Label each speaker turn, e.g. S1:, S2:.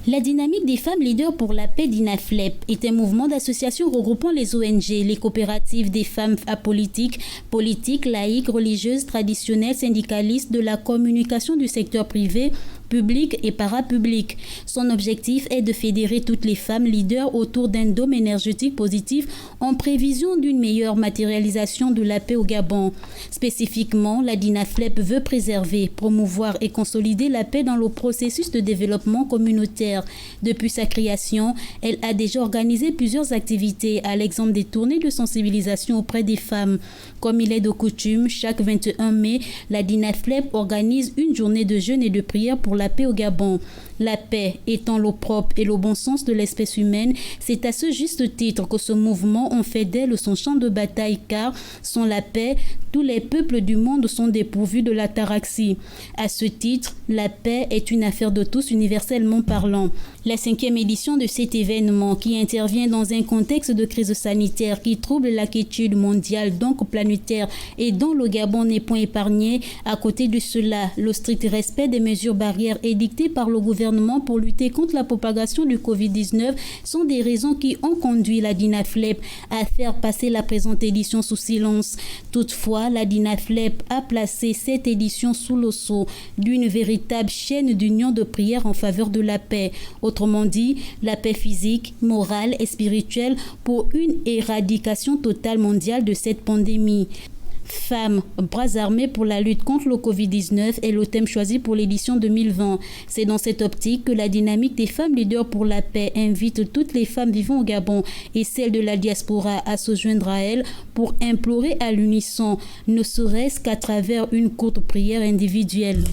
S1: La dynamique des femmes leaders pour la paix d'INAFLEP est un mouvement d'association regroupant les ONG, les coopératives des femmes apolitiques, politiques, laïques, religieuses, traditionnelles, syndicalistes, de la communication du secteur privé, public et parapublic. Son objectif est de fédérer toutes les femmes leaders autour d'un dôme énergétique positif en prévision d'une meilleure matérialisation de la paix au Gabon. Spécifiquement, la DINAFLEP veut préserver, promouvoir et consolider la paix dans le processus de développement communautaire. Depuis sa création, elle a déjà organisé plusieurs activités, à l'exemple des tournées de sensibilisation auprès des femmes. Comme il est de coutume, chaque 21 mai, la DINAFLEP organise une journée de jeûne et de prière pour la paix au Gabon. La paix étant l'eau propre et le bon sens de l'espèce humaine, c'est à ce juste titre que ce mouvement en fait d'elle son champ de bataille, car sans la paix, tous les peuples du monde sont dépourvus de l'ataraxie. À ce titre, la paix est une affaire de tous universellement parlant. La 5e édition de cet événement, qui intervient dans un contexte de crise sanitaire qui trouble la quiétude mondiale, donc planétaire, et dont le Gabon n'est point épargné, à côté de cela, le strict respect des mesures barrières édictées par le gouvernement pour lutter contre la propagation du Covid-19 sont des raisons qui ont conduit la DINAFLEP à faire passer la présente édition sous silence. Toutefois, la DINAFLEP a placé cette édition sous le sceau d'une véritable chaîne d'union de prière en faveur de la paix. Autrement dit, la paix physique, morale et spirituelle pour une éradication totale mondiale de cette pandémie. Femmes, bras armés pour la lutte contre le Covid-19 est le thème choisi pour l'édition 2020. C'est dans cette optique que la dynamique des femmes leaders pour la paix invite toutes les femmes vivant au Gabon et celles de la diaspora à se joindre à elle pour implorer à l'unisson, ne serait-ce qu'à travers une courte prière individuelle.